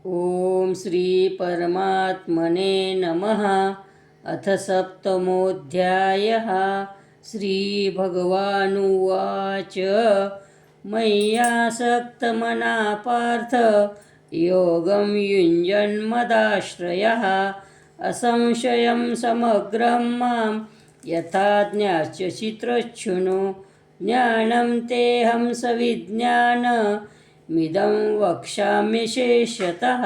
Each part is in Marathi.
ओम श्री परमात्मने नमः। अथ सप्तमोऽध्यायः। श्रीभगवानुवाच मय्यासक्तमना पार्थ योगं युञ्जन्मदाश्रयः असंशयं समग्रं मां यथा ज्ञास्यसि तच्छृणु। ज्ञानं तेऽहं सविज्ञानमिदं वक्ष्याम्यशेषतः।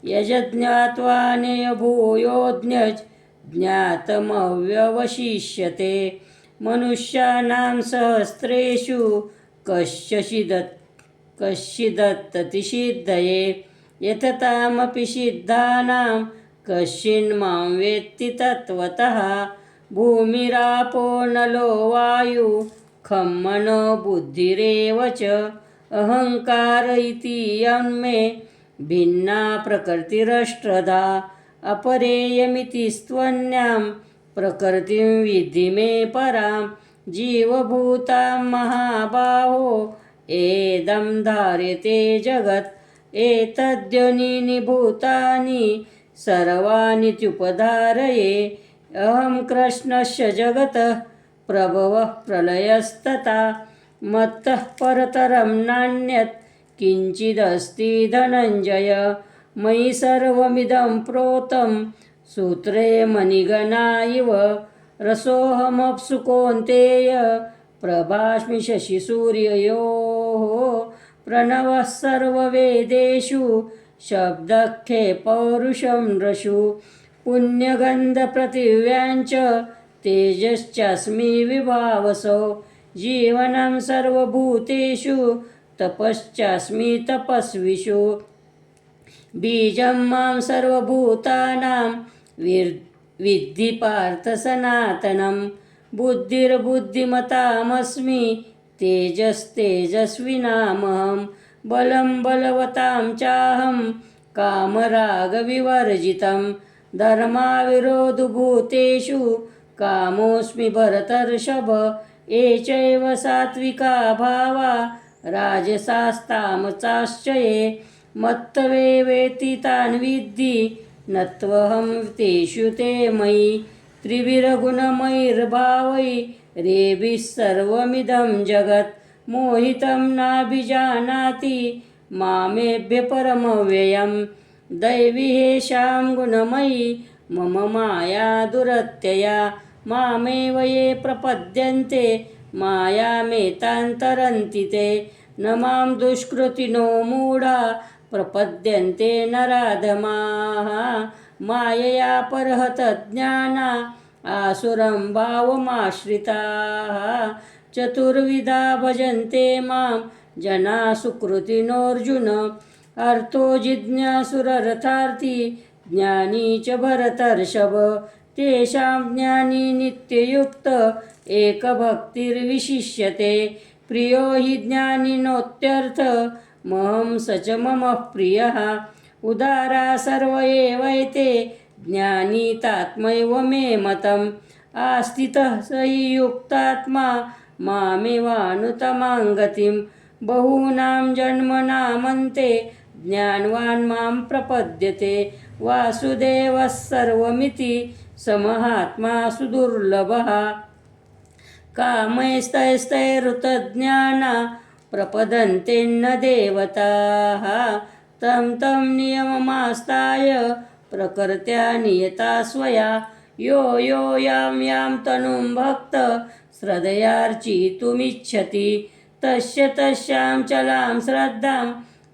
यज्ज्ञात्वा ज्ञातमव्यवशिष्यते। मनुष्याणां सहस्रेषु कश्चिदत्ततिसिद्धये यततामपि सिद्धानां कश्चिन्मां वेत्ति तत्त्वतः। भूमिरापो नलो वायु खं मनो बुद्धिरेव च अहङ्कार इति यन्मे भिन्ना प्रकृतिरष्टधा। अपरेयमिति स्त्वन्यां प्रकृतिं विद्धि मे परां। जीवभूतां महाबाहो एदं धार्यते जगत्। एतद्योनीनि भूतानि सर्वाणीत्युपधारये। अहं कृष्णस्य जगतः प्रभवः प्रलयस्तथा। मत्तः परतरं नान्यत् किञ्चिदस्ति धनञ्जय। मयि सर्वमिदं प्रोतं सूत्रे मणिगणा इव। रसोऽहमप्सु कौन्तेय प्रभास्मि शशिसूर्ययोः। प्रणवः सर्ववेदेषु शब्दखे पौरुषं नृषु। पुण्यगन्धपृथिव्याञ्च तेजश्चास्मि विभावसो। जीवनं सर्वभूतेषु तपश्चास्मि तपस्विषु। बीजं मां सर्वभूतानां विद्धि पार्थ सनातनं। बुद्धिर्बुद्धिमतामस्मि तेजस्तेजस्विनामहं। बलं बलवतां चाहं कामरागविवर्जितं। धर्माविरोधभूतेषु कामोऽस्मि भरतर्षभ। ये चैव सात्विका भावा राजसास्तामसाश्च ये। मत्तवेवेति तान् विद्धि न त्वहं तेषु ते मयि। त्रिविरगुणमयैर्भावैरेभिः सर्वमिदं जगत्। मोहितं नाभिजानाति मामेभ्य परमव्ययम्। दैवी येषां गुणमयी मम माया दुरत्यया। मामेव ये प्रपद्यन्ते मायामेतां तरन्ति ते। न मां दुष्कृतिनो मूढा प्रपद्यन्ते नराधमाः। मायया परहत ज्ञाना आसुरं भावमाश्रिताः। चतुर्विधा भजन्ते मां जना सुकृतिनोऽर्जुन। अर्थो जिज्ञासुरर्थार्थी ज्ञानी च भरतर्षभ। तेषां ज्ञानी नित्ययुक्त एकभक्तिर्विशिष्यते। प्रियो हि ज्ञानिनोत्यर्थ महं स च मम प्रियः। उदारा सर्व एवैते ज्ञानी तात्मैव मे मतम्। आस्थितः स हि युक्तात्मा मामेवानुत्तमां गतिम्। बहूनां जन्मनामन्ते ज्ञानवान् मां प्रपद्यते। वासुदेवः सर्वमिति स महात्मा सुदुर्लभः। कामैस्तैस्तैरुतज्ञाना प्रपदन्तेन्न देवताः। तं तं नियममास्ताय प्रकृत्या नियता स्वया। यो यो यां यां तनुं भक्त श्रद्धयार्चितुमिच्छति तस्य तस्यां चलां श्रद्धां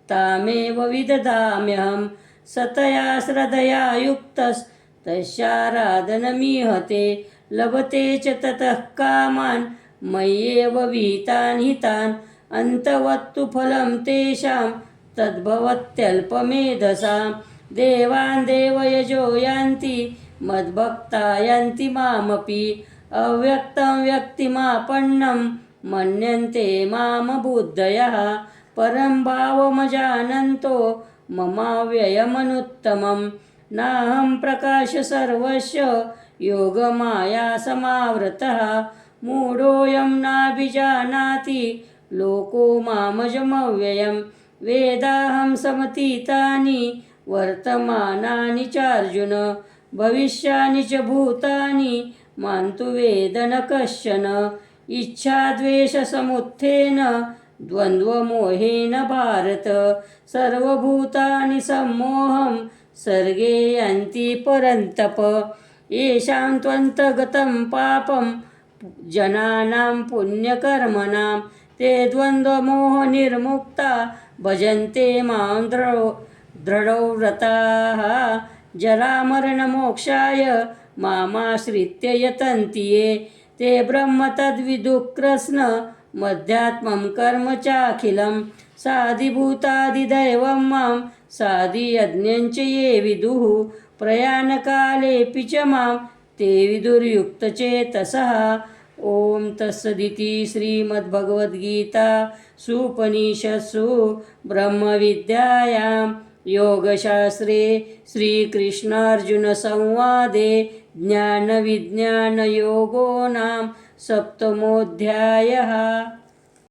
तामेव विदधाम्यहम्। सतया श्रद्धया युक्तस्तस्याराधनमीहते। लभते च ततः कामान् मय्येव विहितान् हितान्। अन्तवत्तु फलं तेषां तद्भवत्यल्पमेधसां। देवान् देवयजो यान्ति मद्भक्ता यान्ति मामपि। अव्यक्तं व्यक्तिमापन्नं मन्यन्ते मामबुद्धयः। परं भावमजानन्तो ममाव्ययमनुत्तमम्। नाहं प्रकाश सर्वस्य योगमाया समावृतः। मूढोऽयं नाभिजानाति लोको मामजमव्ययम्। वेदाहं समतीतानि वर्तमानानि चार्जुन भविष्यानि च भूतानि मां तु वेद न कश्चन इच्छाद्वेषसमुत्थेन द्वन्द्वमोहेन भारत सर्वभूतानि सम्मोहं सर्गे यान्ति परन्तप येषां त्वन्तगतं पापं जनानां पुण्यकर्मणां ते द्वन्द्वमोहनिर्मुक्ता भजन्ते मां दृढो व्रताः जरामरणमोक्षाय मामाश्रित्य यतन्ति ये ते ब्रह्म तद्विदुः मध्यात्मं कर्म चाखिलं साधिभूतादिदैवं मां साधियज्ञं च ये विदुः प्रयाणकालेऽपि च मां ते विदुर्युक्तचेतसः ॐ तत्सदिति श्रीमद्भगवद्गीतासूपनिषत्सु ब्रह्मविद्यायां योगशास्त्रे श्रीकृष्णार्जुनसंवादे ज्ञानविज्ञानयोगो नाम 7मोऽध्यायः।